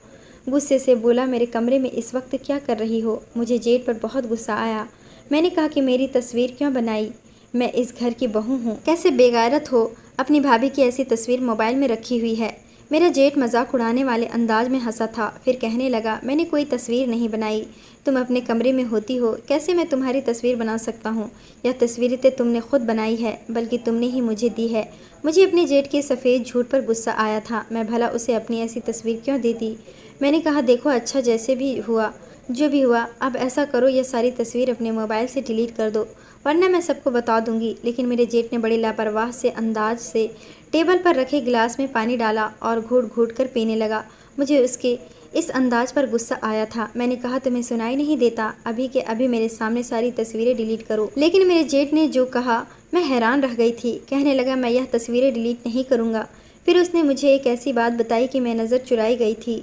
गुस्से से बोला, मेरे कमरे में इस वक्त क्या कर रही हो? मुझे जेठ पर बहुत गुस्सा आया। मैंने कहा कि मेरी तस्वीर क्यों बनाई? मैं इस घर की बहू हूँ, कैसे बेगैरत हो, अपनी भाभी की ऐसी तस्वीर मोबाइल में रखी हुई है। मेरा जेठ मजाक उड़ाने वाले अंदाज में हंसा था। फिर कहने लगा, मैंने कोई तस्वीर नहीं बनाई, तुम अपने कमरे में होती हो, कैसे मैं तुम्हारी तस्वीर बना सकता हूँ? यह तस्वीरें तो तुमने खुद बनाई है, बल्कि तुमने ही मुझे दी है। मुझे अपने जेठ के सफ़ेद झूठ पर गुस्सा आया था। मैं भला उसे अपनी ऐसी तस्वीर क्यों देती? मैंने कहा, देखो अच्छा जैसे भी हुआ जो भी हुआ, अब ऐसा करो यह सारी तस्वीर अपने मोबाइल से डिलीट कर दो, वरना मैं सबको बता दूंगी। लेकिन मेरे जेठ ने बड़े लापरवाह से अंदाज से टेबल पर रखे गिलास में पानी डाला और घूट घूट कर पीने लगा। मुझे उसके इस अंदाज पर गुस्सा आया था। मैंने कहा, तुम्हें सुनाई नहीं देता? अभी के अभी मेरे सामने सारी तस्वीरें डिलीट करो। लेकिन मेरे जेठ ने जो कहा मैं हैरान रह गई थी। कहने लगा, मैं यह तस्वीरें डिलीट नहीं करूँगा। फिर उसने मुझे एक ऐसी बात बताई कि मैं नज़र चुराई गई थी।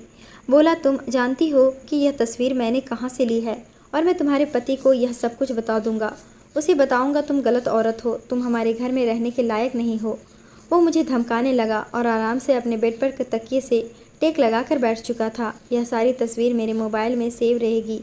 बोला, तुम जानती हो कि यह तस्वीर मैंने कहाँ से ली है, और मैं तुम्हारे पति को यह सब कुछ बता दूंगा। उसे बताऊंगा तुम गलत औरत हो, तुम हमारे घर में रहने के लायक नहीं हो। वो मुझे धमकाने लगा और आराम से अपने बेड पर तकिए से टेक लगाकर बैठ चुका था। यह सारी तस्वीर मेरे मोबाइल में सेव रहेगी।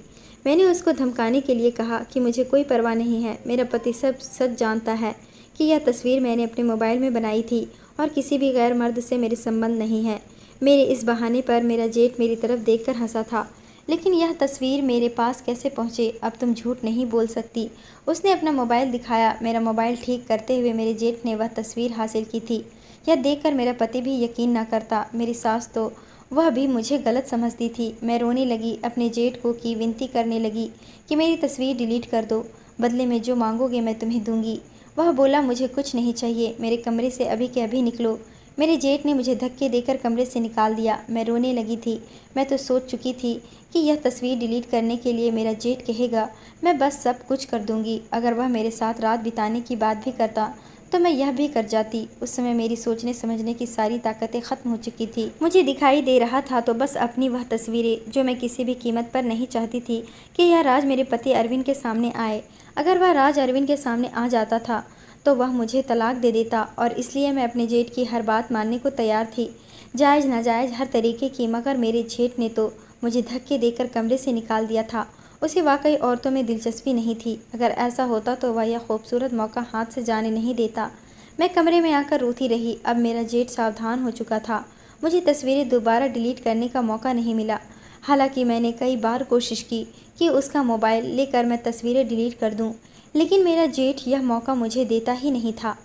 मैंने उसको धमकाने के लिए कहा कि मुझे कोई परवाह नहीं है, मेरा पति सब सच जानता है कि यह तस्वीर मैंने अपने मोबाइल में बनाई थी और किसी भी गैर मर्द से मेरे संबंध नहीं है। मेरे इस बहाने पर मेरा जेठ मेरी तरफ देखकर हंसा था। लेकिन यह तस्वीर मेरे पास कैसे पहुँचे, अब तुम झूठ नहीं बोल सकती। उसने अपना मोबाइल दिखाया। मेरा मोबाइल ठीक करते हुए मेरे जेठ ने वह तस्वीर हासिल की थी। यह देखकर मेरा पति भी यकीन न करता। मेरी सास तो वह भी मुझे गलत समझती थी। मैं रोने लगी, अपने जेठ को की विनती करने लगी कि मेरी तस्वीर डिलीट कर दो, बदले में जो मांगोगे मैं तुम्हें दूंगी। वह बोला, मुझे कुछ नहीं चाहिए, मेरे कमरे से अभी के अभी निकलो। मेरे जेठ ने मुझे धक्के देकर कमरे से निकाल दिया। मैं रोने लगी थी। मैं तो सोच चुकी थी कि यह तस्वीर डिलीट करने के लिए मेरा जेठ कहेगा मैं बस सब कुछ कर दूंगी। अगर वह मेरे साथ रात बिताने की बात भी करता तो मैं यह भी कर जाती। उस समय मेरी सोचने समझने की सारी ताकतें खत्म हो चुकी थी। मुझे दिखाई दे रहा था तो बस अपनी वह तस्वीरें, जो मैं किसी भी कीमत पर नहीं चाहती थी कि यह राज मेरे पति अरविंद के सामने आए। अगर वह राज अरविंद के सामने आ जाता था तो वह मुझे तलाक दे देता, और इसलिए मैं अपने जेठ की हर बात मानने को तैयार थी, जायज़ नाजायज़ हर तरीके की। मगर मेरे जेठ ने तो मुझे धक्के देकर कमरे से निकाल दिया था। उसे वाकई औरतों में दिलचस्पी नहीं थी। अगर ऐसा होता तो वह यह खूबसूरत मौका हाथ से जाने नहीं देता। मैं कमरे में आकर रोती रही। अब मेरा जेठ सावधान हो चुका था। मुझे तस्वीरें दोबारा डिलीट करने का मौका नहीं मिला। हालांकि मैंने कई बार कोशिश की कि उसका मोबाइल लेकर मैं तस्वीरें डिलीट कर दूं, लेकिन मेरा जेठ यह मौका मुझे देता ही नहीं था।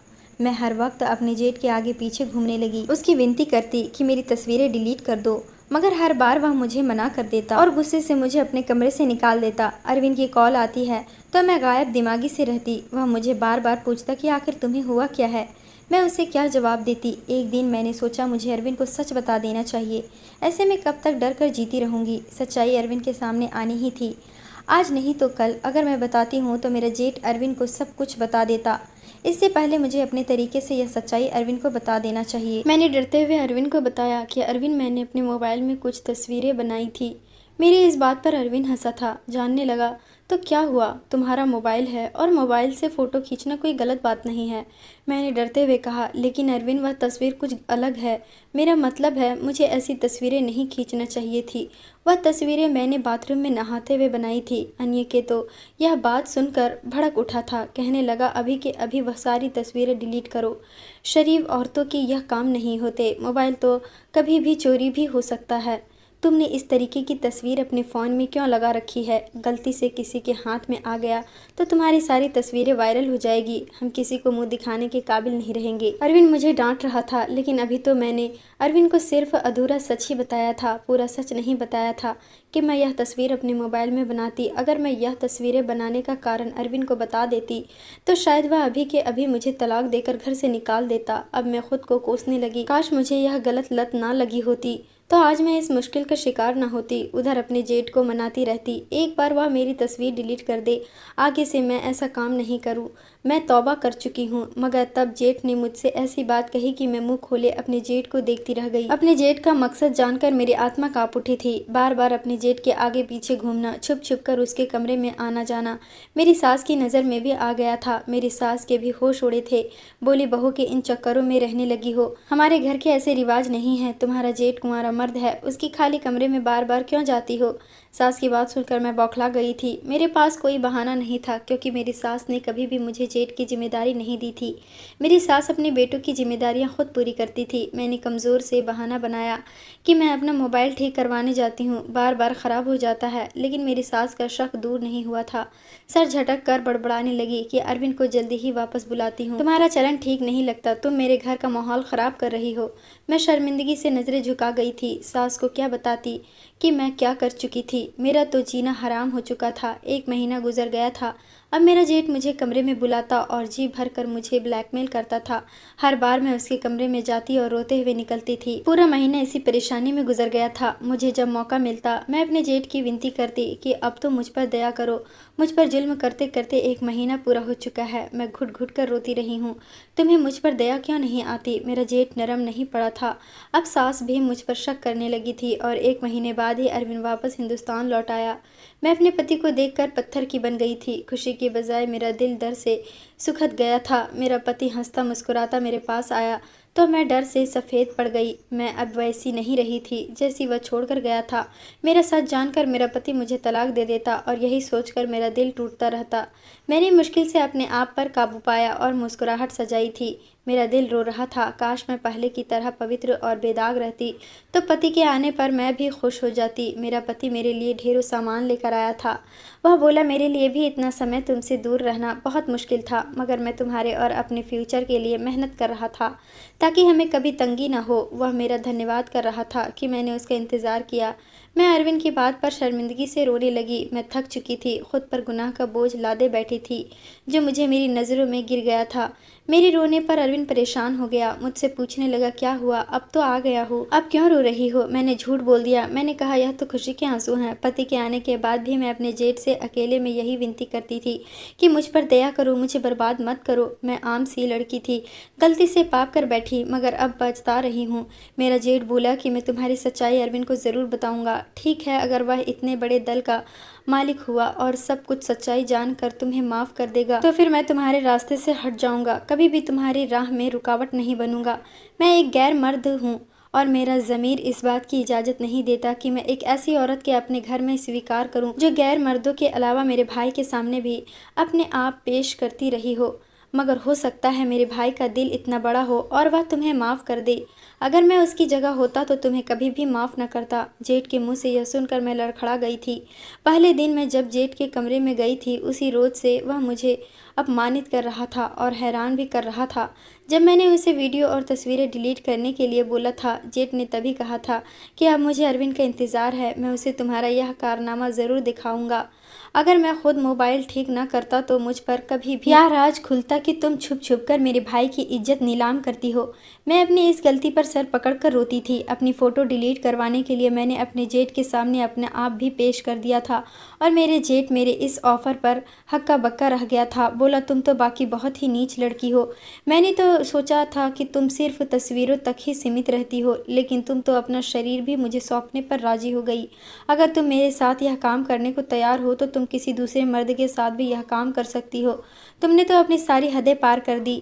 मैं हर वक्त अपने जेठ के आगे पीछे घूमने लगी, उसकी विनती करती कि मेरी तस्वीरें डिलीट कर दो, मगर हर बार वह मुझे मना कर देता और गुस्से से मुझे अपने कमरे से निकाल देता। अरविंद की कॉल आती है तो मैं गायब दिमागी से रहती। वह मुझे बार बार पूछता कि आखिर तुम्हें हुआ क्या है। मैं उसे क्या जवाब देती। एक दिन मैंने सोचा मुझे अरविंद को सच बता देना चाहिए। ऐसे में कब तक डर कर जीती रहूँगी। सच्चाई अरविंद के सामने आनी ही थी, आज नहीं तो कल। अगर मैं बताती हूँ तो मेरा जेठ अरविंद को सब कुछ बता देता। इससे पहले मुझे अपने तरीके से यह सच्चाई अरविंद को बता देना चाहिए। मैंने डरते हुए अरविंद को बताया कि अरविंद, मैंने अपने मोबाइल में कुछ तस्वीरें बनाई थी। मेरी इस बात पर अरविंद हंसा था। जानने लगा, तो क्या हुआ, तुम्हारा मोबाइल है और मोबाइल से फ़ोटो खींचना कोई गलत बात नहीं है। मैंने डरते हुए कहा, लेकिन अरविंद वह तस्वीर कुछ अलग है। मेरा मतलब है, मुझे ऐसी तस्वीरें नहीं खींचना चाहिए थी। वह तस्वीरें मैंने बाथरूम में नहाते हुए बनाई थी। अन्य के तो यह बात सुनकर भड़क उठा था। कहने लगा, अभी के अभी वह सारी तस्वीरें डिलीट करो। शरीफ औरतों की यह काम नहीं होते। मोबाइल तो कभी भी चोरी भी हो सकता है। तुमने इस तरीके की तस्वीर अपने फ़ोन में क्यों लगा रखी है? गलती से किसी के हाथ में आ गया तो तुम्हारी सारी तस्वीरें वायरल हो जाएगी। हम किसी को मुंह दिखाने के काबिल नहीं रहेंगे। अरविंद मुझे डांट रहा था, लेकिन अभी तो मैंने अरविंद को सिर्फ अधूरा सच ही बताया था, पूरा सच नहीं बताया था कि मैं यह तस्वीर अपने मोबाइल में बनाती। अगर मैं यह तस्वीरें बनाने का कारण अरविंद को बता देती तो शायद वह अभी के अभी मुझे तलाक देकर घर से निकाल देता। अब मैं खुद को कोसने लगी, काश मुझे यह गलत लत ना लगी होती तो आज मैं इस मुश्किल का शिकार न होती। उधर अपने जेठ को मनाती रहती, एक बार वह मेरी तस्वीर डिलीट कर दे, आगे से मैं ऐसा काम नहीं करूं। मैं तौबा कर चुकी हूं। मगर तब जेठ ने मुझसे ऐसी बात कही कि मैं मुंह खोले अपने जेठ को देखती रह गई। अपने जेठ का मकसद जानकर मेरी आत्मा कांप उठी थी। बार बार अपने जेठ के आगे पीछे घूमना, छुप छुप कर उसके कमरे में आना जाना मेरी सास की नज़र में भी आ गया था। मेरी सास के भी होश उड़े थे। बोली, बहू के इन चक्करों में रहने लगी हो, हमारे घर के ऐसे रिवाज नहीं है। तुम्हारा जेठ कुंवारा मर्द है, उसकी खाली कमरे में बार बार क्यों जाती हो? सास की बात सुनकर मैं बौखला गई थी। मेरे पास कोई बहाना नहीं था, क्योंकि मेरी सास ने कभी भी मुझे जेठ की जिम्मेदारी नहीं दी थी। मेरी सास अपने बेटों की जिम्मेदारियां खुद पूरी करती थी। मैंने कमज़ोर से बहाना बनाया कि मैं अपना मोबाइल ठीक करवाने जाती हूँ, बार बार ख़राब हो जाता है। लेकिन मेरी सास का शक दूर नहीं हुआ था। सर झटक कर बड़बड़ाने लगी कि अरविंद को जल्दी ही वापस बुलाती हूँ। तुम्हारा चलन ठीक नहीं लगता, तुम मेरे घर का माहौल ख़राब कर रही हो। मैं शर्मिंदगी से नज़रें झुका गई थी। सास को क्या बताती कि मैं क्या कर चुकी थी। मेरा तो जीना हराम हो चुका था। 1 महीना गुजर गया था। अब मेरा जेठ मुझे कमरे में बुलाता और जी भर कर मुझे ब्लैकमेल करता था। हर बार मैं उसके कमरे में जाती और रोते हुए निकलती थी। पूरा महीना इसी परेशानी में गुजर गया था। मुझे जब मौका मिलता मैं अपने जेठ की विनती करती कि अब तो मुझ पर दया करो। मुझ पर जुल्म करते करते 1 महीना पूरा हो चुका है। मैं घुट घुट कर रोती रही हूँ। तुम्हें मुझ पर दया क्यों नहीं आती? मेरा जेठ नरम नहीं पड़ा था। अब सास भी मुझ पर शक करने लगी थी और 1 महीने बाद ही अरविंद वापस हिंदुस्तान लौट आया। मैं अपने पति को देखकर पत्थर की बन गई थी। खुशी के बजाय मेरा दिल डर से सुखद गया था। मेरा पति हंसता मुस्कुराता मेरे पास आया तो मैं डर से सफ़ेद पड़ गई। मैं अब वैसी नहीं रही थी जैसी वह छोड़कर गया था। मेरा सच जानकर मेरा पति मुझे तलाक दे देता और यही सोचकर मेरा दिल टूटता रहता। मैंने मुश्किल से अपने आप पर काबू पाया और मुस्कुराहट सजाई थी। मेरा दिल रो रहा था। काश मैं पहले की तरह पवित्र और बेदाग रहती तो पति के आने पर मैं भी खुश हो जाती। मेरा पति मेरे लिए ढेरों सामान लेकर आया था। वह बोला मेरे लिए भी इतना समय तुमसे दूर रहना बहुत मुश्किल था, मगर मैं तुम्हारे और अपने फ्यूचर के लिए मेहनत कर रहा था ताकि हमें कभी तंगी ना हो। वह मेरा धन्यवाद कर रहा था कि मैंने उसका इंतज़ार किया। मैं अरविंद की बात पर शर्मिंदगी से रोने लगी। मैं थक चुकी थी। खुद पर गुनाह का बोझ लादे बैठी थी जो मुझे मेरी नज़रों में गिर गया था। मेरे रोने पर अरविंद परेशान हो गया। मुझसे पूछने लगा क्या हुआ? अब तो आ गया हो, अब क्यों रो रही हो? मैंने झूठ बोल दिया। मैंने कहा यह तो खुशी के आंसू हैं। पति के आने के बाद भी मैं अपने जेठ से अकेले में यही विनती करती थी कि मुझ पर दया करो, मुझे बर्बाद मत करो। मैं आम सी लड़की थी, गलती से पाप कर बैठी, मगर अब पछता रही हूँ। मेरा जेठ बोला कि मैं तुम्हारी सच्चाई अरविंद को ज़रूर बताऊंगा। ठीक है, अगर वह इतने बड़े दल का मालिक हुआ और सब कुछ सच्चाई जानकर तुम्हें माफ़ कर देगा तो फिर मैं तुम्हारे रास्ते से हट जाऊंगा। कभी भी तुम्हारी राह में रुकावट नहीं बनूंगा। मैं एक गैर मर्द हूँ और मेरा ज़मीर इस बात की इजाज़त नहीं देता कि मैं एक ऐसी औरत के अपने घर में स्वीकार करूं जो गैर मर्दों के अलावा मेरे भाई के सामने भी अपने आप पेश करती रही हो। मगर हो सकता है मेरे भाई का दिल इतना बड़ा हो और वह तुम्हें माफ़ कर दे। अगर मैं उसकी जगह होता तो तुम्हें कभी भी माफ़ न करता। जेठ के मुंह से यह सुनकर मैं लड़खड़ा गई थी। पहले दिन मैं जब जेठ के कमरे में गई थी उसी रोज़ से वह मुझे अपमानित कर रहा था और हैरान भी कर रहा था। जब मैंने उसे वीडियो और तस्वीरें डिलीट करने के लिए बोला था, जेठ ने तभी कहा था कि अब मुझे अरविंद का इंतज़ार है। मैं उसे तुम्हारा यह कारनामा ज़रूर दिखाऊंगा। अगर मैं खुद मोबाइल ठीक ना करता तो मुझ पर कभी भी यह राज खुलता कि तुम छुप छुप कर मेरे भाई की इज्जत नीलाम करती हो। मैं अपनी इस गलती पर सर पकड़कर रोती थी। अपनी फ़ोटो डिलीट करवाने के लिए मैंने अपने जेठ के सामने अपने आप भी पेश कर दिया था और मेरे जेठ मेरे इस ऑफ़र पर हक्का बक्का रह गया था। बोला तुम तो बाकी बहुत ही नीच लड़की हो। मैंने तो सोचा था कि तुम सिर्फ तस्वीरों तक ही सीमित रहती हो, लेकिन तुम तो अपना शरीर भी मुझे सौंपने पर राजी हो गई। अगर तुम मेरे साथ यह काम करने को तैयार हो तो तुम किसी दूसरे मर्द के साथ भी यह काम कर सकती हो। तुमने तो अपनी सारी हदें पार कर दी।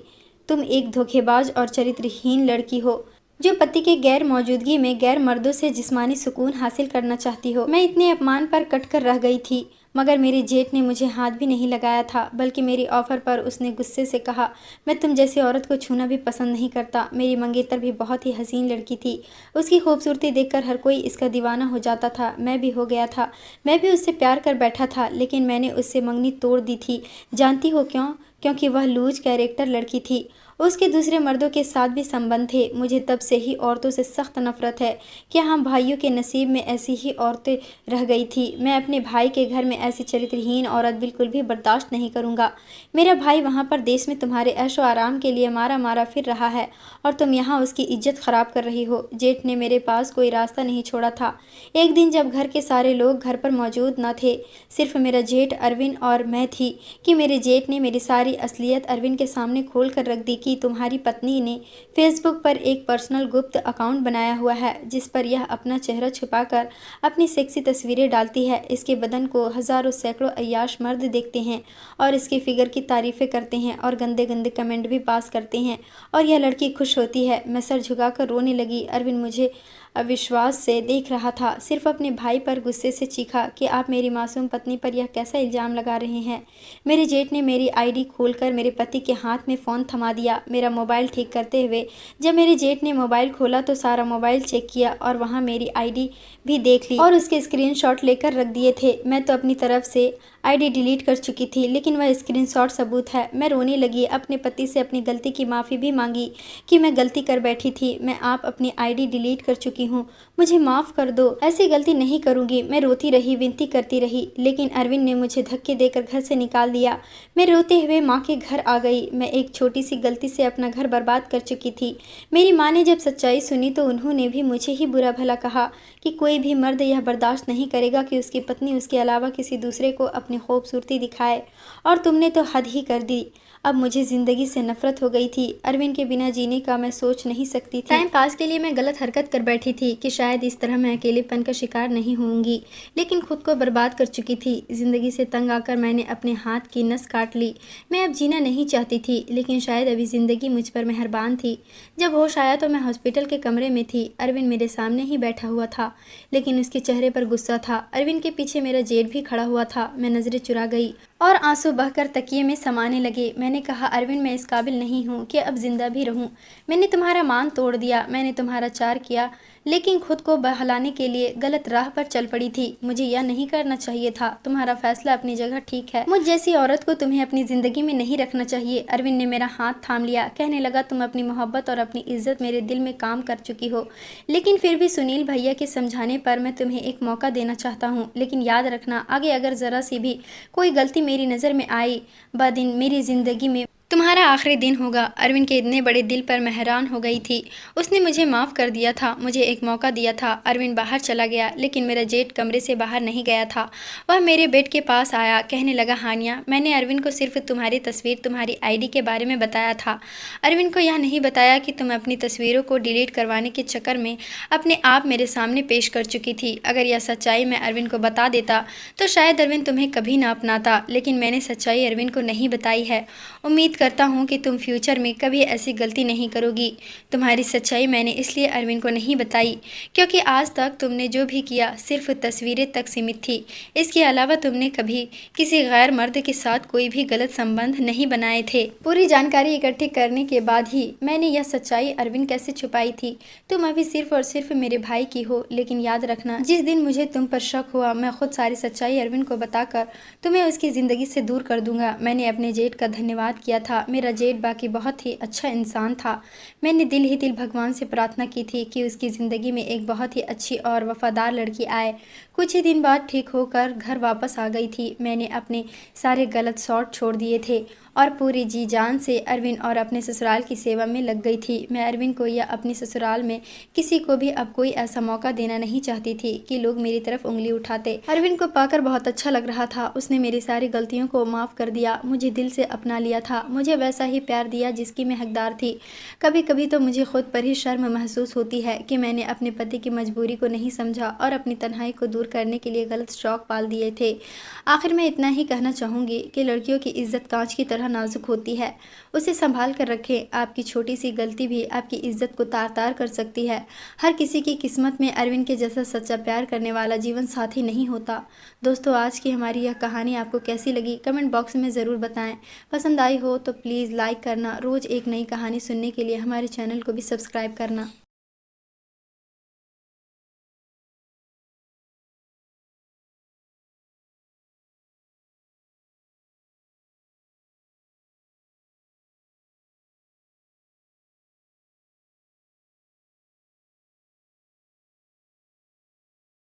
तुम एक धोखेबाज और चरित्रहीन लड़की हो जो पति के गैर मौजूदगी में गैर मर्दों से जिस्मानी सुकून हासिल करना चाहती हो। मैं इतने अपमान पर कट कर रह गई थी, मगर मेरे जेठ ने मुझे हाथ भी नहीं लगाया था, बल्कि मेरी ऑफ़र पर उसने गुस्से से कहा मैं तुम जैसी औरत को छूना भी पसंद नहीं करता। मेरी मंगेतर भी बहुत ही हसीन लड़की थी। उसकी खूबसूरती देखकर हर कोई इसका दीवाना हो जाता था। मैं भी हो गया था। मैं भी उससे प्यार कर बैठा था, लेकिन मैंने उससे मंगनी तोड़ दी थी। जानती हो क्यों? क्योंकि वह लूज कैरेक्टर लड़की थी। उसके दूसरे मर्दों के साथ भी संबंध थे। मुझे तब से ही औरतों से सख्त नफरत है। क्या हम भाइयों के नसीब में ऐसी ही औरतें रह गई थी? मैं अपने भाई के घर में ऐसी चरित्रहीन औरत बिल्कुल भी बर्दाश्त नहीं करूँगा। मेरा भाई वहाँ पर देश में तुम्हारे ऐशो आराम के लिए मारा मारा फिर रहा है और तुम यहाँ उसकी इज्जत ख़राब कर रही हो। जेठ ने मेरे पास कोई रास्ता नहीं छोड़ा था। एक दिन जब घर के सारे लोग घर पर मौजूद न थे, सिर्फ मेरा जेठ अरविंद और मैं थी, कि मेरे जेठ ने मेरी सारी असलियत अरविंद के सामने खोल कर रख दी कि तुम्हारी पत्नी ने फेसबुक पर एक पर्सनल गुप्त अकाउंट बनाया हुआ है जिस पर यह अपना चेहरा छुपाकर अपनी सेक्सी तस्वीरें डालती है। इसके बदन को हज़ारों सैकड़ों अय्याश मर्द देखते हैं और इसके फिगर की तारीफ़ें करते हैं और गंदे गंदे कमेंट भी पास करते हैं और यह लड़की खुश होती है। मैं सर झुकाकर रोने लगी। अरविंद मुझे अविश्वास से देख रहा था। सिर्फ अपने भाई पर गुस्से से चीखा कि आप मेरी मासूम पत्नी पर यह कैसा इल्ज़ाम लगा रहे हैं। मेरे जेठ ने मेरी आईडी खोलकर मेरे पति के हाथ में फ़ोन थमा दिया। मेरा मोबाइल ठीक करते हुए जब मेरे जेठ ने मोबाइल खोला तो सारा मोबाइल चेक किया और वहाँ मेरी आईडी भी देख ली और उसके स्क्रीनशॉट लेकर रख दिए थे। मैं तो अपनी तरफ से आईडी डिलीट कर चुकी थी, लेकिन वह स्क्रीनशॉट सबूत है। मैं रोने लगी। अपने पति से अपनी गलती की माफ़ी भी मांगी कि मैं गलती कर बैठी थी। मैं आप अपनी आईडी डिलीट कर चुकी चुकी हूँ, मुझे माफ़ कर दो, ऐसी गलती नहीं करूँगी। मैं रोती रही, विनती करती रही, लेकिन अरविंद ने मुझे धक्के देकर घर से निकाल दिया। मैं रोते हुए माँ के घर आ गई। मैं एक छोटी सी गलती से अपना घर बर्बाद कर चुकी थी। मेरी माँ ने जब सच्चाई सुनी तो उन्होंने भी मुझे ही बुरा भला कहा कि कोई भी मर्द यह बर्दाश्त नहीं करेगा कि उसकी पत्नी उसके अलावा किसी दूसरे को अपनी खूबसूरती दिखाए, और तुमने तो हद ही कर दी। अब मुझे ज़िंदगी से नफरत हो गई थी। अरविंद के बिना जीने का मैं सोच नहीं सकती थी। टाइम पास के लिए मैं गलत हरकत कर बैठी थी कि शायद इस तरह मैं अकेलेपन का शिकार नहीं होऊंगी, लेकिन खुद को बर्बाद कर चुकी थी। ज़िंदगी से तंग आकर मैंने अपने हाथ की नस काट ली। मैं अब जीना नहीं चाहती थी, लेकिन शायद अभी ज़िंदगी मुझ पर मेहरबान थी। जब होश आया तो मैं हॉस्पिटल के कमरे में थी। अरविंद मेरे सामने ही बैठा हुआ था, लेकिन उसके चेहरे पर गुस्सा था। अरविंद के पीछे मेरा जेठ भी खड़ा हुआ था। मैं नज़रें चुरा गई और आंसू बहकर तकिए में समाने लगे। मैंने कहा, अरविंद, मैं इस काबिल नहीं हूँ कि अब जिंदा भी रहूँ। मैंने तुम्हारा मान तोड़ दिया, मैंने तुम्हारा चार किया, लेकिन खुद को बहलाने के लिए गलत राह पर चल पड़ी थी। मुझे यह नहीं करना चाहिए था। तुम्हारा फैसला अपनी जगह ठीक है। मुझ जैसी औरत को तुम्हें अपनी ज़िंदगी में नहीं रखना चाहिए। अरविंद ने मेरा हाथ थाम लिया, कहने लगा, तुम अपनी मोहब्बत और अपनी इज्जत मेरे दिल में काम कर चुकी हो, लेकिन फिर भी सुनील भैया के समझाने पर मैं तुम्हें एक मौका देना चाहता हूँ। लेकिन याद रखना, आगे अगर ज़रा सी भी कोई गलती मेरी नज़र में आई, बदिन मेरी ज़िंदगी में तुम्हारा आखिरी दिन होगा। अरविंद के इतने बड़े दिल पर मैं हैरान हो गई थी। उसने मुझे माफ़ कर दिया था, मुझे एक मौका दिया था। अरविंद बाहर चला गया, लेकिन मेरा जेठ कमरे से बाहर नहीं गया था। वह मेरे बेड के पास आया, कहने लगा, हानिया, मैंने अरविंद को सिर्फ तुम्हारी तस्वीर, तुम्हारी आईडी के बारे में बताया था। अरविंद को यह नहीं बताया कि तुम अपनी तस्वीरों को डिलीट करवाने के चक्कर में अपने आप मेरे सामने पेश कर चुकी थी। अगर यह सच्चाई मैं अरविंद को बता देता तो शायद अरविंद तुम्हें कभी ना अपनाता, लेकिन मैंने सच्चाई अरविंद को नहीं बताई है। उम्मीद करता हूँ कि तुम फ्यूचर में कभी ऐसी गलती नहीं करोगी। तुम्हारी सच्चाई मैंने इसलिए अरविंद को नहीं बताई क्योंकि आज तक तुमने जो भी किया सिर्फ तस्वीरें तक सीमित थी। इसके अलावा तुमने कभी किसी गैर मर्द के साथ कोई भी गलत संबंध नहीं बनाए थे। पूरी जानकारी इकट्ठी करने के बाद ही मैंने यह सच्चाई अरविंद कैसे छुपाई थी। तुम अभी सिर्फ और सिर्फ मेरे भाई की हो, लेकिन याद रखना, जिस दिन मुझे तुम पर शक हुआ, मैं खुद सारी सच्चाई अरविंद को बताकर तुम्हें उसकी ज़िंदगी से दूर कर दूंगा। मैंने अपने जेठ का धन्यवाद किया था। मेरा जेठ बाकी बहुत ही अच्छा इंसान था। मैंने दिल ही दिल भगवान से प्रार्थना की थी कि उसकी ज़िंदगी में एक बहुत ही अच्छी और वफादार लड़की आए। कुछ ही दिन बाद ठीक होकर घर वापस आ गई थी। मैंने अपने सारे गलत शॉट छोड़ दिए थे और पूरी जी जान से अरविंद और अपने ससुराल की सेवा में लग गई थी। मैं अरविंद को या अपने ससुराल में किसी को भी अब कोई ऐसा मौका देना नहीं चाहती थी कि लोग मेरी तरफ उंगली उठाते। अरविंद को पाकर बहुत अच्छा लग रहा था। उसने मेरी सारी गलतियों को माफ़ कर दिया, मुझे दिल से अपना लिया था, मुझे वैसा ही प्यार दिया जिसकी मैं हकदार थी। कभी कभी तो मुझे खुद पर ही शर्म महसूस होती है कि मैंने अपने पति की मजबूरी को नहीं समझा और अपनी तन्हाई को दूर करने के लिए गलत शौक पाल दिए थे। आखिर में इतना ही कहना चाहूँगी कि लड़कियों की इज्जत कांच की तरह नाजुक होती है, उसे संभाल कर रखें। आपकी छोटी सी गलती भी आपकी इज्जत को तार तार कर सकती है। हर किसी की किस्मत में अरविंद के जैसा सच्चा प्यार करने वाला जीवन साथी नहीं होता। दोस्तों, आज की हमारी यह कहानी आपको कैसी लगी कमेंट बॉक्स में ज़रूर बताएं। पसंद आई हो तो प्लीज़ लाइक करना। रोज़ एक नई कहानी सुनने के लिए हमारे चैनल को भी सब्सक्राइब करना।